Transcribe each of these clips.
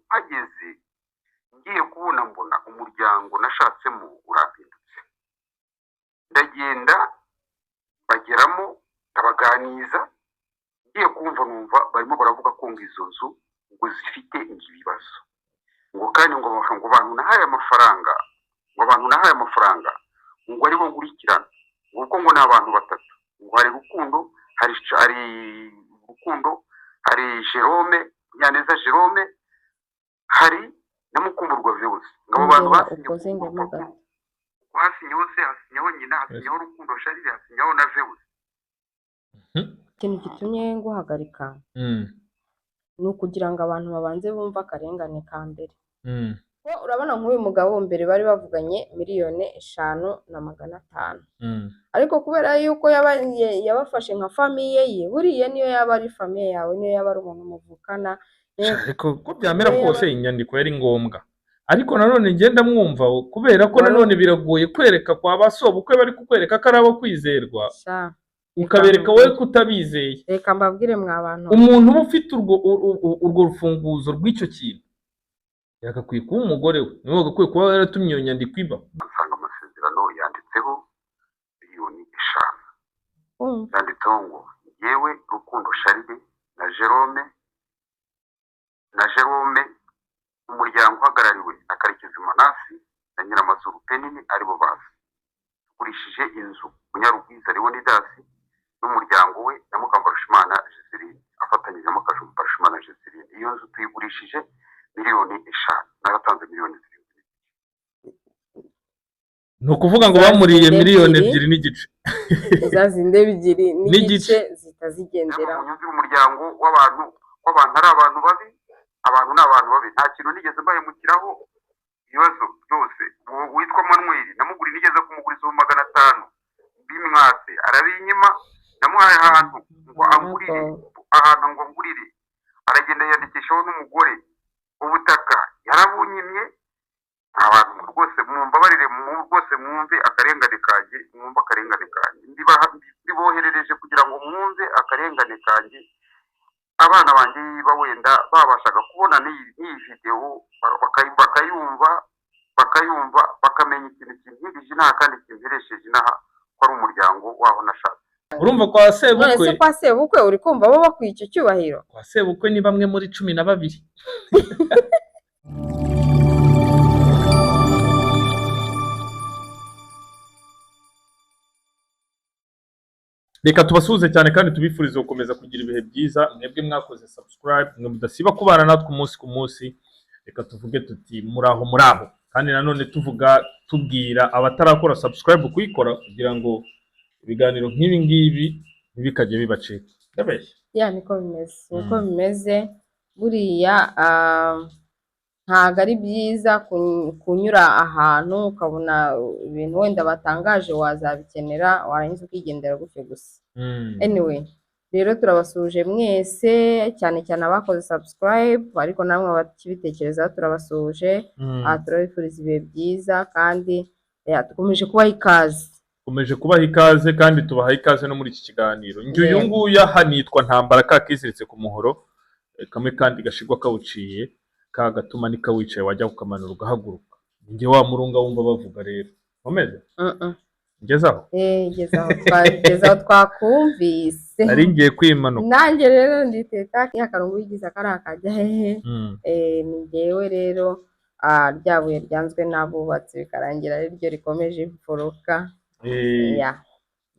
ageze ngiye kubona mbona umuryango nashatsemo urampindutse, ndagenda bageramo ndabaganiza, ngiye kumva numva barimo baravuga ko ngo izo nzu ngo zifite ibibazo, ngo kandi ngo abantu nahaye amafaranga, ngo abantu nahaye amafaranga ngo aribo nkurikirana, ubwo ngo ni abantu batatu, ngo hari Rukundo, hari Rukundo, hari Jerome, Nyaneza Jerome, hari na Mukumburwa Veus. Ngabo bantu basinye hose, hasinyeho nyina, hasinyeho Rukundo Charles, hasinyeho na Veus. Ikintu gitumye nguhagarika ni ukugira ngo abantu babanze bumva akarengane ka mbere. Urabona nk'uyu mugabo mbere bari bavuganye $5,500,000, ariko kubera yuko yabafashe nka famiye ye, buriya niyo yaba ari famiye yawe, niyo yaba ari umuntu muvukana, ariko ko byamera kose inyandiko yari ngombwa, ariko nanone ngenda mwumva kubera ko nanone biragoye kwereka kwa basobukwe bari kukwereka ko ari abo kwizerwa, ukabereka wowe kutabizeye. Reka mbabwire mwa bantu, umuntu uba ufite urwo rufunguzo rw'icyo kintu yakakwiye kuba umugore we, niwe wagakwiye kuba yaratumye iyo nyandiko iba. Nsanga amasezerano yanditseho $5,000,000, yanditseho ngo yewe Rukundo Charles na Jerome umuryango uhagarariwe na Karekezi Manasi na Nyiramazuru Penini aribo bazi, tugurishije inzu Munyarugwiza Leonidas n'umuryango we na Mukambarushimana Joseline afatanyije Mukambarushimana Joseline. Iyo nzu tuyigurishije $5,000,000, naratanze $7,000,000. ni ukuvuga ngo bamuriye $2,250,000 zazinde 2,2 zitazigendera. Umuryango w'abantu ari abantu babi, abantu ni abantu babi, nta kintu nigeze mbahemukiraho. Ibibazo byose witwa Manuel namuguri nigeze kumuguriza $500,000 bimwatse arabinyima, namuhaye ahantu ngo angurire, ahantu ngo ngurire, aragenda yandikishaho n'umugore ubutaka yarabunyimye. Abantu rwose mwumbabarire, rwose mwumve akarengane kanjye, mwumva akarengane kanjye, ndiboherereje kugira ngo mwumve akarengane kanjye. Abana banjye wenda babashaga kubona n'iyi video bakayumva bakamenya ikintu kinhirije nta kandi kimperesheje naha ko ari umuryango waho nashatse. Urumva kwa sebukwe, none kwa sebukwe uri kumva bo bakwiye icyo cyubahiro? Kwa sebukwe ni bamwe muri 12. Reka tubasuhuze cyane kandi tubifurize gukomeza kugira ibihe byiza. Mwebwe mwakoze subscribe, mwe mudasiba kubana natwe umunsi ku munsi. Reka tuvuge tuti muraho, kandi nanone tuvuga tubwira abatarakora subscribe kuyikora kugira ngo ibiganiro nk'ibi ngibi ntibikajye bibacika. Ya niko bimeze, buriya ntago ari byiza kunyura ahantu ukabona ibintu wenda batangaje wazabikenera warangiza ukigendera gutyo gusa. Anyway, rero turabasuje mwese, cyane cyane abakoze subscribe, ariko namwe bakibitekerezaho turabasuje. Turabifuriza ibihe byiza kandi dukomeje kubaha ikaze, kandi tubaha ikaze no muri iki kiganiro. Uyu nguyu hanitwa Ntambara kakiziritse ku muhoro, kamwe kandi gashigwa kawuciye kagatuma nikawicaye wajya kukamanura ugahaguruka. Nge wa murunga wumva bavuga rero umeze ngezaho twakumvise ari ngiye kwimanuka nanjye rero nditeta yakarungu yigize akarakajya hehe. Ni ngewe rero ryabuye ryanzwe n'abubatsi bikarangira ari ryo rikomeje imfuruka.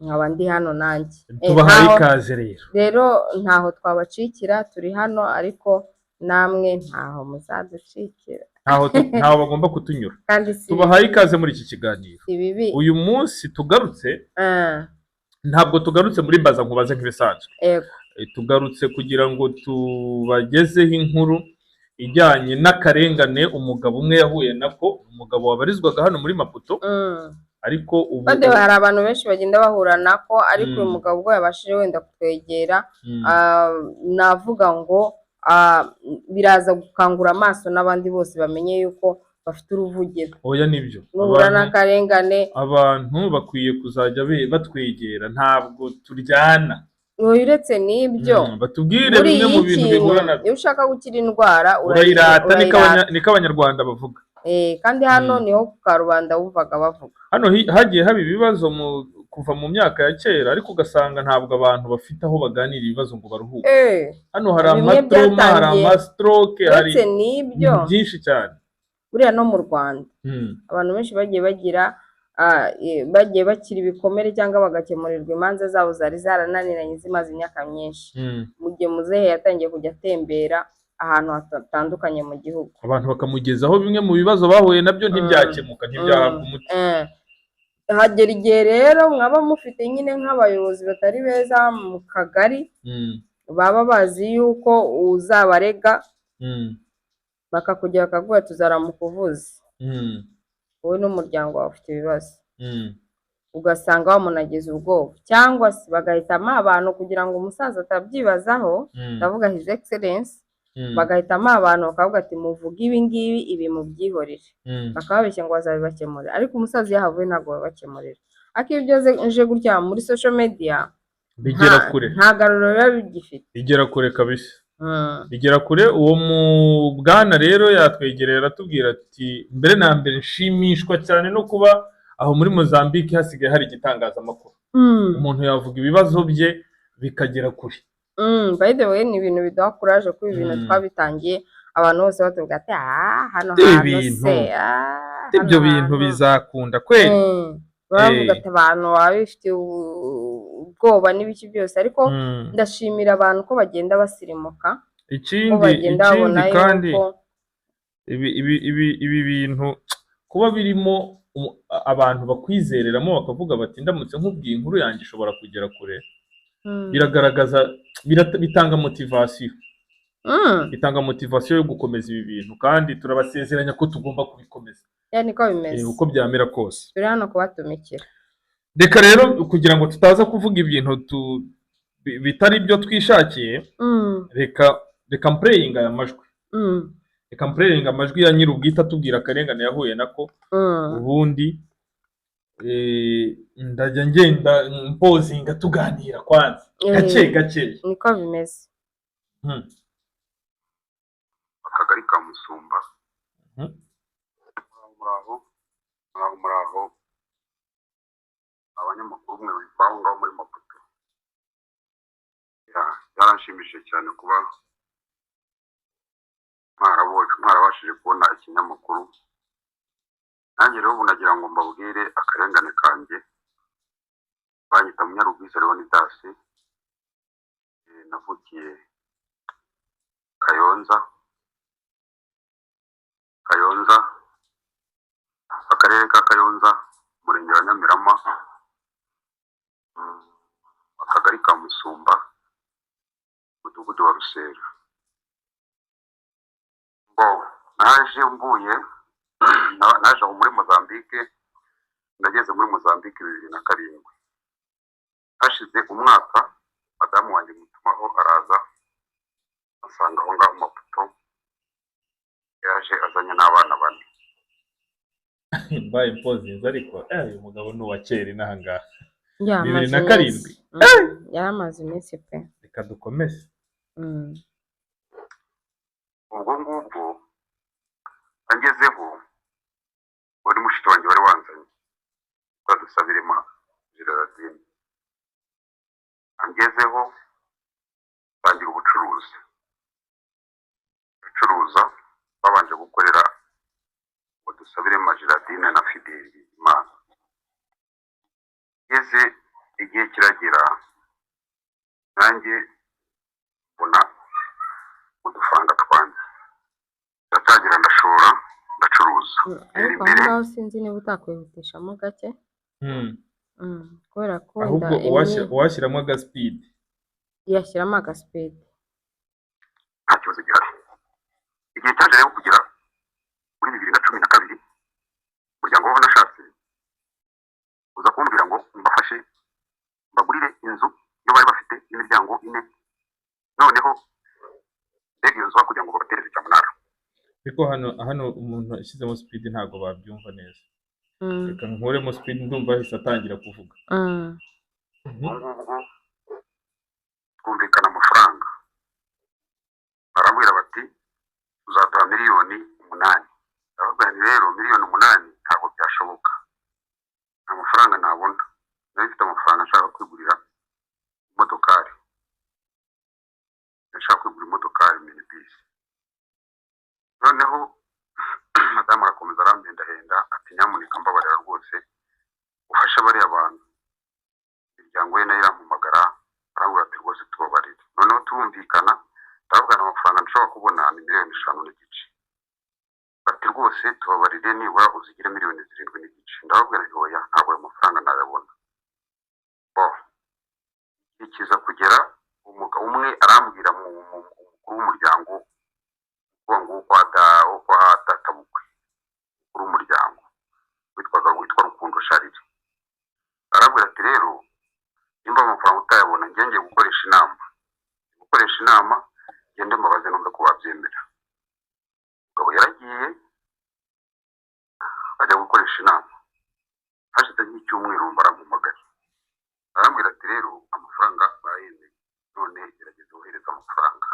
Nkaba ndi hano nanjye tubahaye ikaze rero ntaho twabacikira, turi hano ariko namwe ntaho muzaducikira, ntaho bagomba kutunyura. Tubahaye ikaze muri iki kiganiro. Uyu munsi tugarutse, ntabwo tugarutse muri baza nkubaze nk'ibisanzwe, tugarutse kugira ngo tubagezeho inkuru ijyanye n'akarengane umugabo umwe yahuye nako, umugabo wabarizwaga hano muri Maputo. Ariko ubu hari abantu benshi bagenda bahura nako, ariko uyu mugabo ubwo yabashije wenda kutwegera, navuga ngo biraza gukangura amaso n'abandi bose bamenye yuko bafite uruvugiro. Oya nibyo, nuhura n'akarengane abantu bakwiye kuzajya batwegera, ntabwo turyana. uretse n'ibyo batubwire bimwe mu bintu bihura nabyo. Iyo ushaka gukira indwara urayirata, niko abanyarwanda bavuga. Kandi hano niho ku karubanda wumvaga bavuga. Hano hagiye haba ibibazo kuva mu myaka ya kera, ariko ugasanga ntabwo abantu bafite aho baganira ibibazo ngo baruhuke. Hano hari amatroma, hari amastroke, hari ibintu byinshi cyane. Buriya no mu Rwanda abantu benshi bagiye bakira ibikomere cyangwa bagakemurirwa imanza zabo zari zarananiranye zimaze imyaka myinshi. Mu gihe muzehe yatangiye kujya atembera ahantu hatandukanye mu gihugu, abantu bakamugezaho bimwe mu bibazo bahuye nabyo, ntibyakemuka, ntibyahabwa umuti. Hagera igihe rero mwaba mufite nyine nk'abayobozi batari beza mu kagari, baba bazi yuko uzabarega bakakujya bakaguha tuzaramukuvuza, wowe n'umuryango wawe ufite ibibazo. Ugasanga wamunagize ubwoba, cyangwa se bagahitamo abantu kugira ngo umusaza atabyibazaho, ndavuga his excellence, bagahitamo abantu bakavuga ati muvuge ibi ngibi, ibi mubyihorere, bakababeshya ngo bazabibakemurira, ariko umusaza iyo ahavuye ntabwo babakemurira. Ariko iyo byoje gutya muri social media bigera kure, nta garuro biba bigifite, bigera kure kabisa. Bigera kure. Uwo mu bwana rero yatwegereye aratubwira ati mbere na mbere nshimishwa cyane no kuba aho muri Mozambique hasigaye hari igitangazamakuru, umuntu yavuga ibibazo bye bikagera kure. By the way, ni ibintu biduha courage kuko ibintu twabitangiye abantu bose batuvuga ati hano ibyo bintu bizakunda kweli. Baravuga ati abantu baba bifite ubwoba n'ibiki byose, ariko ndashimira abantu ko bagenda basirimuka, ikindi kandi ibi bintu kuba birimo abantu bakwizereramo bakavuga bati ndamutse nkubwiye inkuru yanjye ishobora kugera kure, biragaragaza, bitanga motivasiyo, bitanga motivasiyo yo gukomeza ibi bintu, kandi turabasezeranya ko tugomba kubikomeza. Niko bimeze uko byamera kose. Turi hano kubatumikira. Reka rero kugira ngo tutaza kuvuga ibintu bitari byo twishakiye, reka mpureyinga aya majwi, reka mpureyinga amajwi ya nyir'ubwite atubwira akarengane yahuye nako, ubundi ndajya ngenda mpozinga tuganira kwanza gake. Niko bimeze. Akagari ka Musumba, muraho abanyamakuru mwe baho ngaho muri Maputo. Byaranshimishije cyane kuba mwarabashije kubona ikinyamakuru. Nanjye rero ubu nagira ngo mbabwire akarengane kanjye. Banyita Munyarugwiza Leonidas, navukiye Kayonza, akarere ka Kayonza, umurenge wa Nyamirama, akagari ka Musumba, umudugudu wa Rusera. Naje muri Mozambique, nageze muri Mozambique 2007. Hashize umwaka madamu wanjye mutumaho araza asanga aho ngaho Maputo, yaje azanye n'abana bane. Mbaye mpozinze ariko uyu mugabo ni uwa kera inaha ngaha. 2007 yaramaze iminsi pe. Reka dukomeze. Ubwo ngubwo angezeho wari mushiki wanjye wari wanzanye badusabirema Gerardine. Angezeho tangira ubucuruzi, babanje gukorera badusabirema Gerardine na Fideli Imana. Ngeze igihe kiragera, nanjye mbona udufaranga twanjye ndatangira ndashora, ndacuruza. Ariko aho ngaho sinzi niba utakwihutishamo gake, kubera ko ahubwo washyiramo agaspeed. Yashyiramo agaspeed, nta kibazo gihari. Igihe cyaje rero kugera muri 2012, umuryango waho nashatse uza kumbwira ngo mbafashe mbagurire inzu yo bari bafite imiryango 4, noneho mbega iyo nzu kugira ngo babatereze cyamunara. Ariko hano umuntu ashyizemo speed ntabwo babyumva neza. Reka nkuremo speed, ndumva ahise atangira kuvuga. twumvikana amafaranga, barambwira bati uzaduha miliyoni 8. Ndababwira nti rero miliyoni 8 ntabwo byashoboka, amafaranga nabona, nafite amafaranga nshaka kwigurira imodokari, nshaka kwigura imodokari minibus. Noneho madamu arakomeza arambendahenda ati nyamuneka mbabarira rwose ufashe bariya abantu, imiryango ye nayo irampamagara arambwira ati rwose tubabarire. Noneho turumvikana, ndababwira amafaranga nshobora kubona ni miliyoni 5.5. Ati rwose tubabarire nibura uzigire miliyoni 7.5. Ndababwira nti oya ntabwo ayo mafaranga nayabona. Ikiza kugera umugabo umwe arambwira mu mukuru w'umuryango ngo kwa databukwe, umukuru w'umuryango witwa Rukundo Charles, arambwira ati rero nimba amafaranga utayabona ngiye gukoresha inama, gende mbabaze numve ko babyemera. Umugabo yaragiye ajya gukoresha inama, hashize nk'icyumweru barampamagaye, arambwira ati rero amafaranga bayemeye, none gerageza wohereza amafaranga.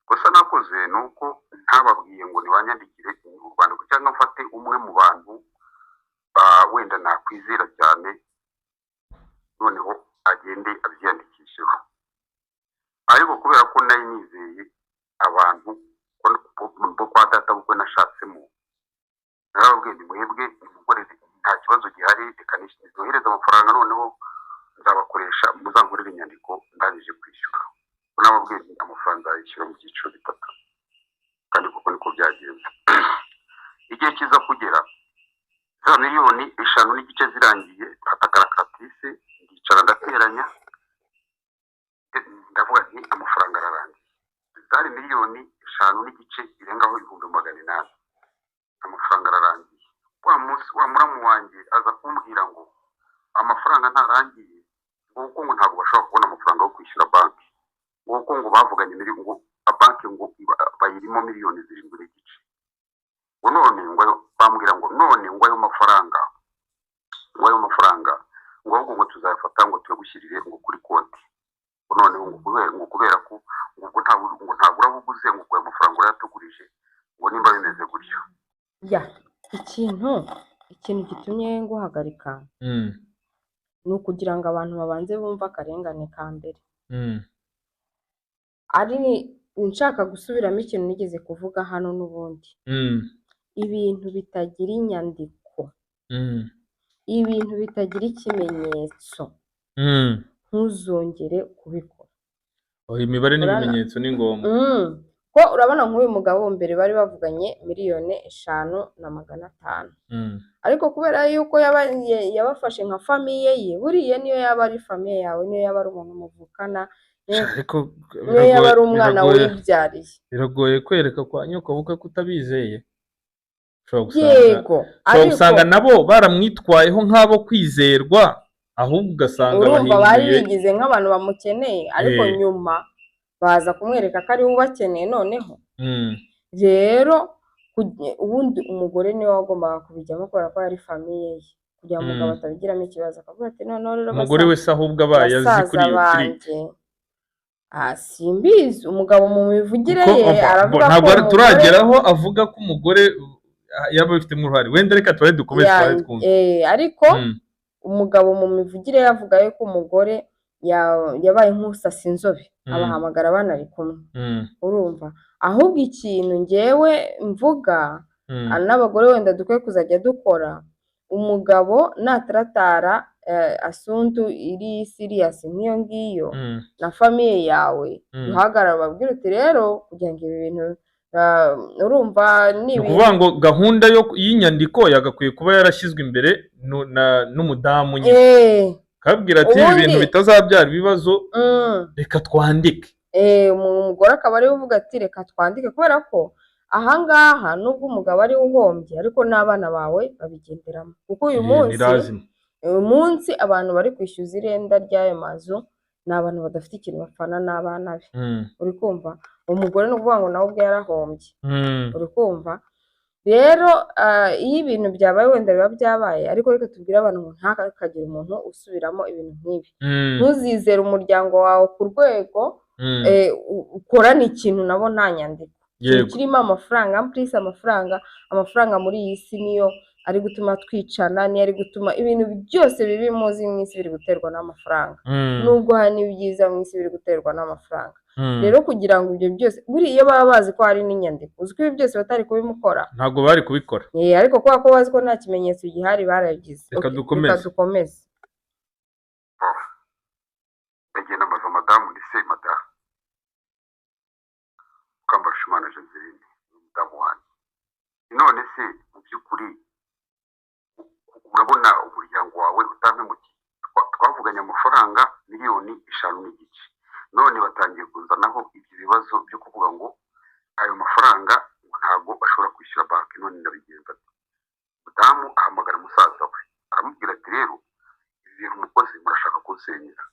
Gusa nakoze nuko ntababwiye ngo nibanyandikire urwandiko cyangwa mfate umwe mu bantu wenda nakwizera cyane, noneho agende abyiyandikisheho. Ariko kubera ko nari nizeye abantu bo kwa data bukwe nashatsemo, narababwiye ni mwebwe mukorere, nta kibazo gihari, reka nishyuhereza amafaranga, noneho nzabakoresha muzankorera inyandiko ndangije kwishyura. Nababwiye amafaranga yishyura mu byiciro 3, kandi kuko niko byagenze. Igihe kiza kugera za miliyoni 5.5 zirangiye, atakarakatise ndicara ndateranya, ndavuga nti amafaranga ararangiye. Zari miliyoni 5.5 irengaho 800. Amafaranga ararangiye. Wa munsi wa muramu wanjye aza kumbwira ngo amafaranga ntarangiye, ngo ntabwo bashobora kubona amafaranga yo kwishyura banki, ngo bavuganye ngo banki ngo bayirimo miliyoni 7.5. None ngo bambwira ngo none ngo ayo mafaranga ngo tuzayafata ngo tuyagushyirire ngo kuri konti. None ngo kubera ko ngo ntabwo urabuguze ngo ayo mafaranga urayatugurije, ngo nimba bimeze gutyo. Ikintu gitumye nguhagarika ni ukugira ngo abantu babanze bumva akarengane ka mbere. Ari nshaka gusubiramo ikintu nigeze kuvuga hano n'ubundi. Ibintu bitagira inyandiko, ibintu bitagira ikimenyetso, ntuzongere kubikora. Imibare n'ibimenyetso ni ngombwa. Ko urabona nk'uyu mugabo mbere bari bavuganye miliyoni 5.5. Ariko kubera yuko yabafashe nka famiye ye, buriye niyo yaba ari famiye yawe, niyo yaba ari umuntu muvukana, niyo yaba ari umwana wibyariye, biragoye kwereka kwa nyoko bukwe kutabizeye. Yego, ariko usanga nabo baramwitwayeho nk'abo kwizerwa, ahubwo ugasanga urumva bari bigize nk'abantu bamukeneye, ariko nyuma baza kumwereka ko ari ubakeneye. Noneho rero ubundi umugore niwe wagombaga kubijyamo kubera ko yari famiye ye, kugira ngo umugabo atabigiramo ikibazo, akavuga ati noneho rero umugore wese ahubwo abaye azi kuri iyo trike. Simbizi umugabo mu mivugire ye aravuga ko ntabwo turageraho avuga ko umugore yaba bifitemo uruhare. Wenda reka tubaye dukomeze twumve. Ariko umugabo mu mivugire yavuga yuko umugore yabaye nk'usasa inzobe, abahamagara banari kumwe. Urumva, ahubwo ikintu ngewe mvuga n'abagore wenda dukwiye kuzajya dukora, umugabo nataratara asuntu iri serious nk'iyo ngiyo na famiye yawe, uhagarara babwira uti rero kugira ngo ibi bintu urumva ni ukuvuga ngo gahunda y'inyandiko yagakwiye kuba yarashyizwe imbere n'umudamu nyine, kabwira ati ibi bintu bitazabyara ibibazo, reka twandike. Umugore akaba ari uvuga ati reka twandike, kubera ko ahangaha nubwo umugabo ari uhombye, ariko n'abana bawe babigenderamo, kuko uyu munsi abantu bari kwishyuza irenda ry'ayo mazu ni abantu badafite ikintu bapfana n'abana be. Uri kumva, umugore ni ukuvuga ngo nawe ubwe yarahombye. Uri kumva, rero iyo ibintu byabaye wenda biba byabaye, ariko reka tubwire abantu ngo ntihakagire umuntu usubiramo ibintu nk'ibi. Ntuzizere umuryango wawe ku rwego ukorana ikintu nabo nta nyandiko kirimo amafaranga. ampurisi amafaranga muri iyi si niyo ari gutuma twicana, niyo ari gutuma ibintu byose bibi muzi mu isi biri guterwa n'amafaranga. Nubwo hari n'ibyiza mu isi biri guterwa n'amafaranga. Rero kugira ngo ibyo byose buriya iyo baba bazi ko hari n'inyandiko, uzi ko ibi byose batari kubimukora, ntabwo bari kubikora. Ariko kubera ko bazi ko nta kimenyetso gihari baragize. Reka dukomeze. Bagenda amaze madamu ni se madamu Kambashimana Joseline umudamu wanjye. None se mu by'ukuri urabona umuryango wawe utampemukiye, twavuganye amafaranga miliyoni 5.5, none batangiye kuzanaho ibyo bibazo byo kuvuga ngo ayo mafaranga ntabwo bashobora kwishyura banki. None ndabigenza mudamu ahamagara musaza we aramubwira ati rero ibi bintu umukozi murashaka kunsenyera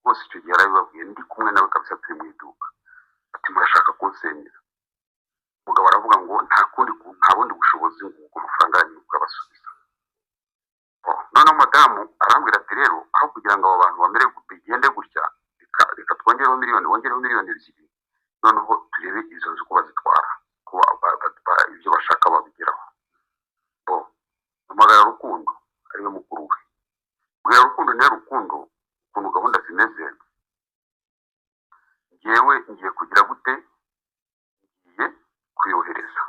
rwose. Icyo gihe yarabibabwiye ndi kumwe nawe kabisa turi mu iduka, ati murashaka kunsenyera. Umugabo aravuga ngo nta bundi bushobozi ngo amafaranga yanyu bwabasubiza. None madamu arambwira ati rero aho kugira ngo abo bantu bamere bigende gutya, reka twongereho miliyoni 2, noneho turebe izo nzu ko bazitwara, kuba ibyo bashaka babigeraho. Umugabo Rukundo ariwe mukuru we. Bwira Rukundo ne Rukundo ukuntu gahunda zimeze, ngewe ngiye kugira gute, ngiye kuyohereza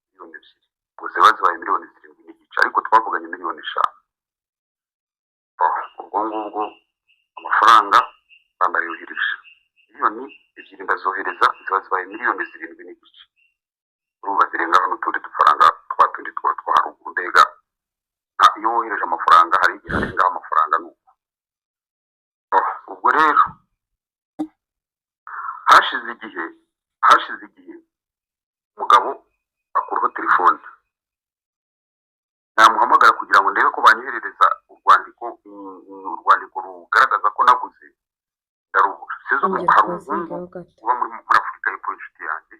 miliyoni 2, gusa bazibaye miliyoni 7.5, ariko twavuganye miliyoni 5. Ubwo ngubwo amafaranga bandayohereje miliyoni 2 ndazohereza, ziba zibaye miliyoni 7.5. Urumva zirengaho n'utundi dufaranga twatundi twa haruguru. Mbega iyo wohereje amafaranga hari igihe arengaho amafaranga nuko. Ubwo rero hashize igihe umugabo akuraho telefone, namuhamagara kugira ngo ndebe ko banyoherereza urwandiko rugaragaza ko naguze, ndarubura. Sizo hari umuhungu uba muri Afurika y'Epfo inshuti yanjye.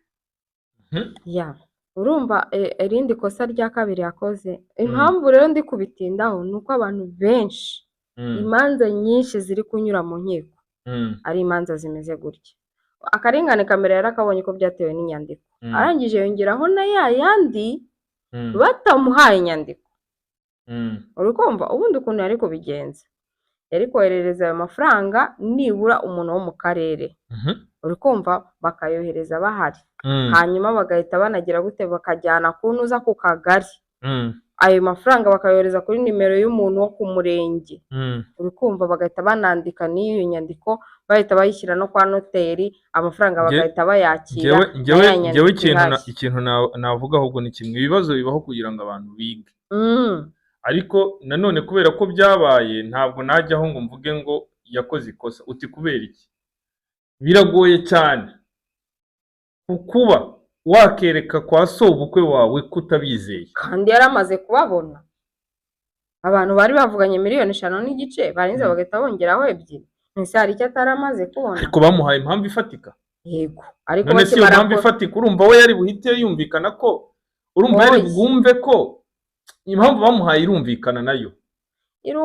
Urumva irindi kosa rya kabiri yakoze. Impamvu rero ndi kubitindaho ni uko abantu benshi imanza nyinshi ziri kunyura mu nkiko ari imanza zimeze gutya. Akarengane kamera yarakabonye ko byatewe n'inyandiko, arangije yongeraho na yandi batamuhaye inyandiko. Uri kumva ubundi ukuntu yari kubigenza, yari koherereza ayo mafaranga nibura umuntu wo mu karere, uri kumva, bakayohereza bahari, hanyuma bagahita banagira gute, bakajyana kunuza ku kagari, ayo mafaranga bakayohereza kuri nimero y'umuntu wo ku murenge, uri kumva, bagahita banandika n'iyo nyandiko, bahita bayishyira no kwa noteri, amafaranga bagahita bayakira. Ngewe ikintu navuga ahubwo ni kimwe, ibibazo bibaho kugira ngo abantu bige. Ariko nanone kubera ko byabaye, ntabwo najyaho ngo mvuge ngo yakoze ikosa. Uti kubera iki? Biragoye cyane kuba wakereka kwa sobukwe wawe kutabizeye, kandi yaramaze kubabona. Abantu bari bavuganye miliyoni 5.5, barinze bagahita bongeraho 2. Ese hari icyo ataramaze kubona? Ariko bamuhaye impamvu ifatika. Yego, ariko none si impamvu ifatika. Urumva we yari buhite yumvikana ko, urumva yari bwumve ko impamvu bamuhaye irumvikana nayo,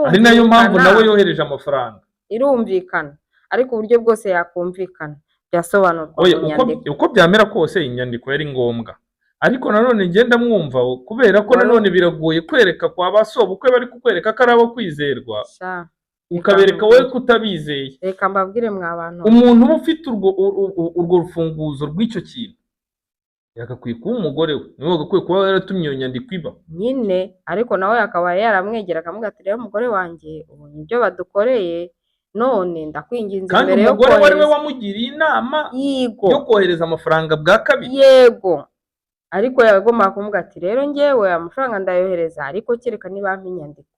ari nayo mpamvu nawe yohereje amafaranga. Irumvikana, ariko uburyo bwose yakumvikana byasobanurwa mu nyandiko. Uko byamera kose inyandiko yari ngombwa, ariko nanone ngenda mwumva kubera ko nanone biragoye kwereka kwa basobukwe bari kukwereka ko ari abo kwizerwa, ukabereka wowe kutabizeye. Reka mbabwire mwa bantu, umuntu uba ufite urwo rufunguzo rw'icyo kintu yakakwiye kuba umugore we, niwe wagakwiye kuba yaratumye iyo nyandiko iba nyine. Ariko nawe akaba yaramwegera akamubwira ati rero umugore wanjye ubonye ibyo badukoreye, none ndakwinginze imbere yo kohereza. Kandi umugore wari we wamugiriye inama yo kohereza amafaranga bwa kabiri. Yego, ariko yagomba kumubwira ati rero ngewe amafaranga ndayohereza, ariko kereka niba mpa inyandiko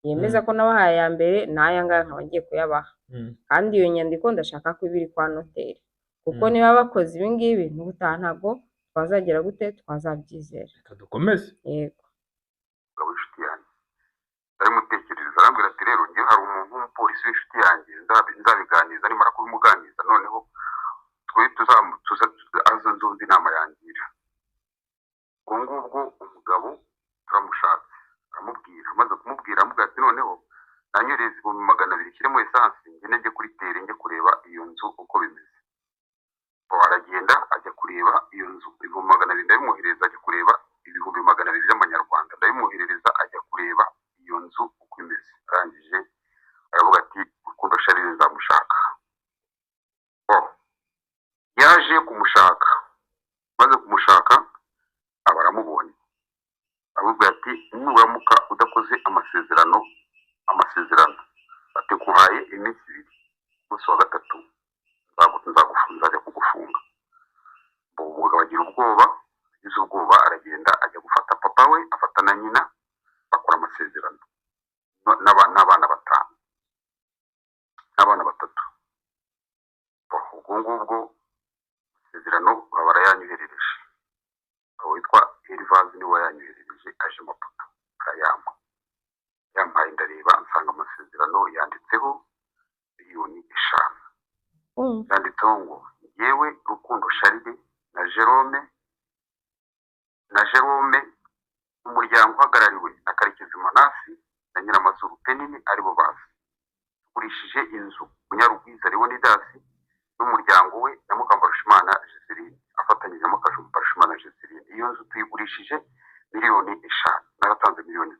yemeza ko nabahaye ya mbere n'aya ngaya nkaba ngiye kuyabaha, kandi iyo nyandiko ndashaka ko ibiri kwa noteri, kuko niba bakoze ibi ngibi n'ubutaha ntabwo twazagera gute, twazabyizera. Reka dukomeze. Yego. Ngabo inshuti yanjye ndamutekereza, arambwira ati rero ngiye hari umuntu w'umupolisi w'inshuti yanjye nzabiganiza, nimara kubimuganiza noneho twe tuza inama yangira. Ubwo ngubwo ndamubwira ati noneho nanyohereza 200 kirimo esansi ngene njye kuri tere njye kureba iyo nzu uko bimeze. Aragenda ajya kureba iyo nzu 200 ndabimwohereza ajya kureba 200 by'amanyarwanda ndabimwohereza ajya kureba iyo nzu uko imeze. Arangije aravuga ati Rukundo Charles nzamushaka. Yaje kumushaka, maze kumushaka abaramubonye, avuga ati nuramuka udakoze amasezerano ati kuhaye iminsi 2 umunsi wa 3 nzagufunga ajya kugufunga. Umugabo agira ubwoba, yize ubwoba aragenda ajya gufata papa we afata na nyina bakora amasezerano n'abana 5 n'abana 3. Ubwo ngubwo amasezerano barayanyoherereje. Witwa Elvaz niwe yanyoherereje aje Maputo arayampa. Yampaye ndareba nsanga amasezerano yanditseho 5,000,000. Yanditseho ngo yewe Rukundo Charles na Jerome umuryango uhagarariwe na Karekezi Manasi na Nyiramazuru Penini aribo bazi. Tugurishije inzu Munyarugwiza Leonidas n'umuryango we na Mukambarushimana Jesirine afatanyije mu Mukambarushimana Jesirine. Iyo nzu tuyigurishije 5,000,000 naratanze 7,000,000.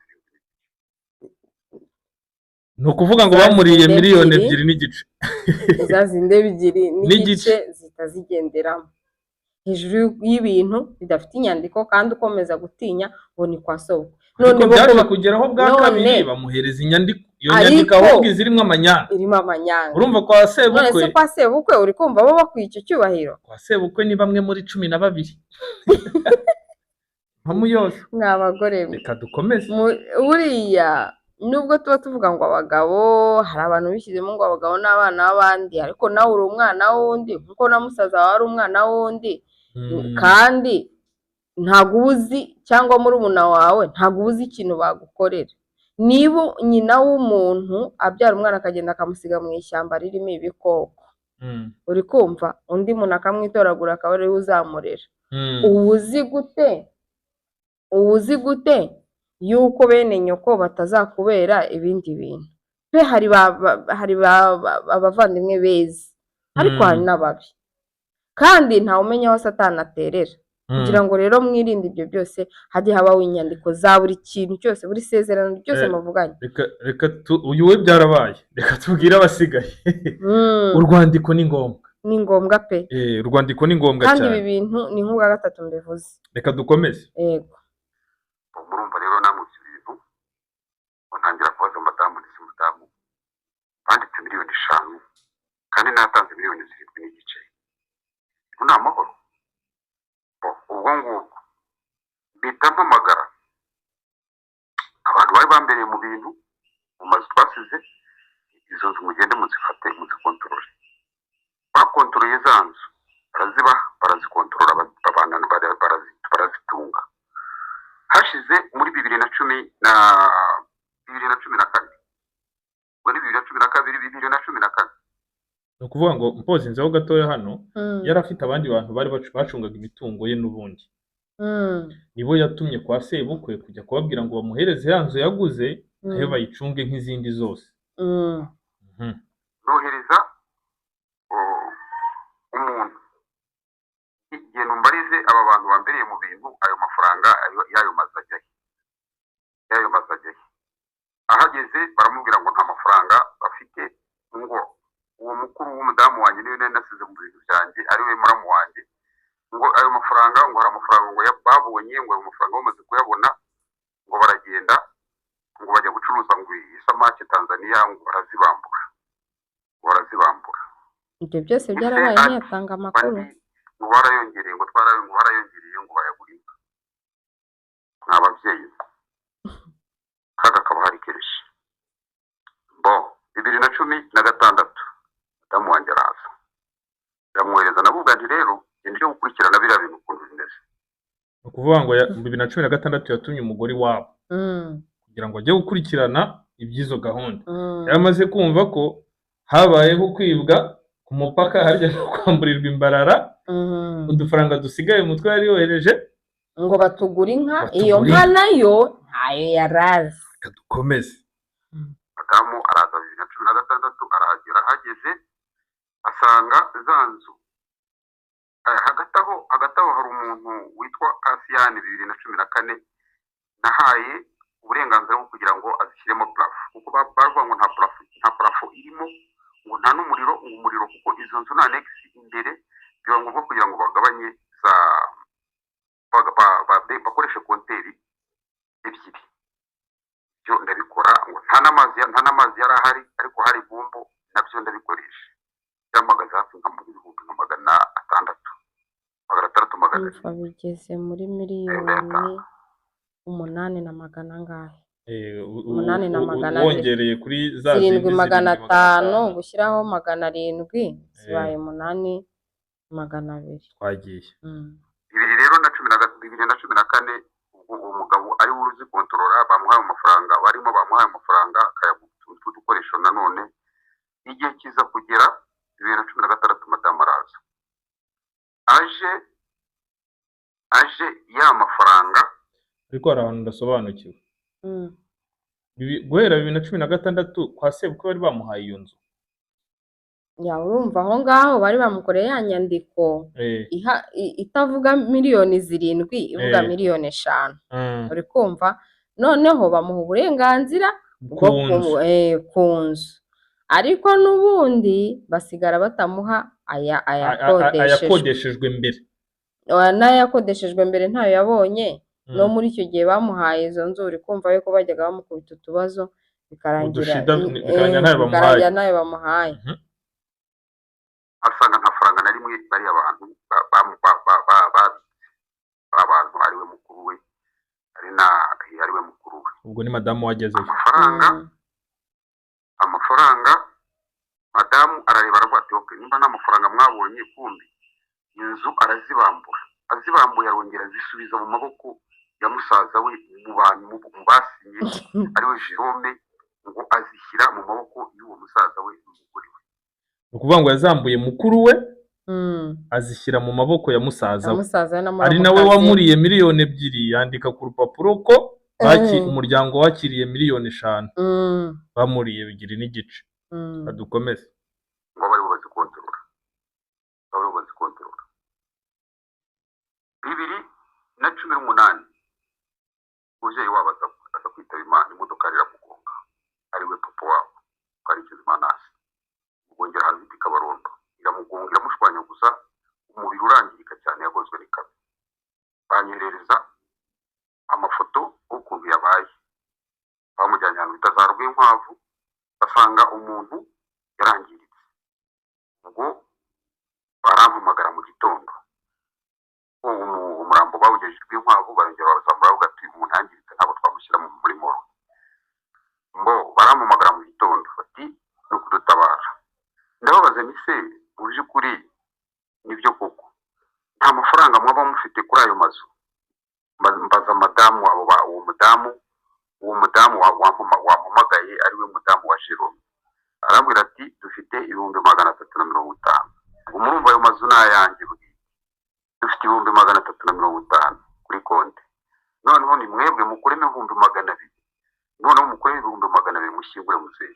ni ukuvuga ngo bamuriye 2,2 n'igice. Zazinde 2 n'igice zitazigenderamo hejuru y'ibintu bidafite inyandiko kandi ukomeza gutinya ngo ni kwa soko. None byaje kugeraho bwa kabiri bamuhereza inyandiko. Iyo nyandiko ahubwo izirimo amanyanga. Irimo amanyanga. Urumva kwa sebukwe. None se kwa sebukwe uri kumva bo bakwiye icyo cyubahiro? Kwa sebukwe ni bamwe muri 12. Hamu yose. Mwabagore. Reka dukomeze. Buriya nubwo tuba tuvuga ngo abagabo hari abantu bishyizemo ngo abagabo n'abana b'abandi, ariko nawe uri umwana wundi kuko na musaza wawe ari umwana wundi. Kandi ntago uzi cyangwa muri umuna wawe ntago uzi ikintu bagukorera. Niba nyina w'umuntu abyara umwana akagenda akamusiga mu ishyamba ririmo ibikoko, uri kumva undi muntu akamwitoragura akaba ari we uzamurera. Ubuzi gute yuko bene nyoko batazakubera ibindi bintu? Pe hari abavandimwe beza ariko hari n'ababi, kandi ntawe umenya aho Satani aterera. Kugira ngo rero mwirinde ibyo byose hajye habaho inyandiko za buri kintu cyose, buri sezerano cyose muvuganye. Reka uyu we byarabaye, reka tubwire abasigaye. Urwandiko ni ngombwa. Ni ngombwa pe. Urwandiko ni ngombwa cyane. Kandi ibi bintu ni nk'ubwa 3 mbivuze. Reka dukomeze. Yego. Murumva rero namwe ibintu ntangira kubaza madamu banditse 5,000,000 kandi natanze 7,000,000 n'igice. Nta mahoro. Ubwo ngubwo bita mpamagara abantu bari bambereye mu bintu mu mazu twasize, izo nzu mugende muzifate muzikontorore. Bakontoreye za nzu barazikontorora abana barazitunga. Hashize muri 2014 muri 2014 ni ukuvuga ngo mpoze nzaho gatoya hano yari afite abandi bantu bari bacungaga imitungo ye n'ubundi. Nibo yatumye kwa sebukwe kujya kubabwira ngo bamuhereze ya nzu yaguze ayo bayicunge nk'izindi zose. Nohereza umuntu igihe numbarize aba bantu bambereye mu bintu ayo mafaranga yayo mazajyahe. Ahageze baramubwira ngo nta mafaranga bafite, ngo uwo mukuru w'umudamu wanjye niwe nasize mu bintu byanjye ari we muramu wanjye, ngo ayo mafaranga ngo hari amafaranga ngo babonye, ngo ayo mafaranga bamaze kuyabona ngo baragenda ngo bajya gucuruza ngo isamake Tanzania ngo barazibambura. Ibyo byose byarabaye ntiyatanga amakuru. Ngo barayongereye ngo bayagurika. N'ababyeyi kaga kaba hari kereshi. 2016 madamu wanjye araza ndamwohereza navuga nti rero nje gukurikirana biriya bintu ukuntu bimeze. Ni ukuvuga ngo 2016 yatumye umugore wabo kugira ngo ajye gukurikirana iby'izo gahunda. Yamaze kumva ko habayeho kwibwa ku mupaka, harya no kwamburirwa imbarara. Udufaranga dusigaye umutwe yari yohereje ngo batugura inka. Iyo nka nayo ntayo yarazi dukomeze. Madamu araza 2016 arahagera, ageze asanga za nzu hagati aho hari umuntu witwa Kasiyani 2014 nahaye uburenganzira bwo kugira ngo azishyiremo plafo, kuko bavuga ngo nta plafo irimo, ngo nta n'umuriro, umuriro kuko izo nzu na next imbere biba ngombwa kugira ngo bagabanye za bakoreshe konteri ebyiri. Byo ndabikora, ngo nta n'amazi yari ahari, ariko hari bumbo, nabyo ndabikoresha. Byamagaze hafi nka muri 600,000 bigeze muri miliyoni 8,000 angahe? 8,200 wongereye kuri za 7,500 gushyiraho 700 zibaye 8,200. twagiye. Ibiri rero na 2014 uwo mugabo ari uruzi kontrola, bamuhaye amafaranga, barimo bamuhaye amafaranga akayagutu dukoresho. Nanone igihe kiza kugera 2016 madamu araza, aje ya mafaranga, ariko hari ahantu ndasobanukiwe. Guhera 2016 kwa sebukwe bari bamuhaye iyo nzu. Ya urumva aho ngaho bari bamukoreye ya nyandiko itavuga miliyoni 7, ivuga miliyoni 5. Uri kumva? Noneho bamuha uburenganzira ku nzu, ariko n'ubundi basigara batamuha ayakodeshejwe mbere. N'ayakodeshejwe mbere ntayo yabonye. No muri icyo gihe bamuhaye izo nzu, uri kumva yuko bajyaga bamukubita utubazo bikarangira nayo bamuhaye. asanga nta faranga na rimwe bari abantu abantu ariwe mukuru we, ariwe mukuru we. Ubwo ni madamu wagezeyo. Amafaranga madamu arareba aravuga ati okay, nimba nta mafaranga mwabonye, kumbi inzu azibambuye arongera zisubiza mu maboko ya musaza we, mu bantu basinye ariwe Jerome, ngo azishyira mu maboko y'uwo musaza we n'umugore we. Ukuvuga ngo yazambuye mukuru we azishyira mu maboko ya musaza we, ari nawe wamuriye miliyoni 2, yandika ku rupapuro ko umuryango wakiriye miliyoni 5 bamuriye 2.5. Adukomeze. Ngo bari bubaze kontrola. 2018 umubyeyi wabo aza kwitaba Imana, imodoka iramugonga, ariwe papa wabo Karekezi Manase. Ubongera hanze ikabarondo iramugonga, iramushwanya gusa, umubiri urangirika cyane, yakozwe n'ikabi. Banyoherereza amafoto ukuntu yabaye, bamujyanye ahantu bita za Rwinkwavu, basanga umuntu yarangiritse. Ubwo barampamagara mu gitondo, umurambo bawugejeje Rwinkwavu, barongera bazamura bavuga ati umuntu yangiritse, ntabwo twamushyira muri moro. Ngo barampamagara mu gitondo bati no kudutabara. Ndababaza ni se mu by'ukuri nibyo koko nta mafaranga mwaba mufite kuri ayo mazu? Mbaza madamu wabo, uwo mudamu wampamagaye ariwe mudamu wa Jerome, arambwira ati dufite 350,000. Ubwo murumva ayo mazu n'ayanjye bwite, dufite 350,000 kuri konti. Noneho ni mwebwe mukuremo 200,000, noneho mukuremo 200,000 mushyingure muzehe.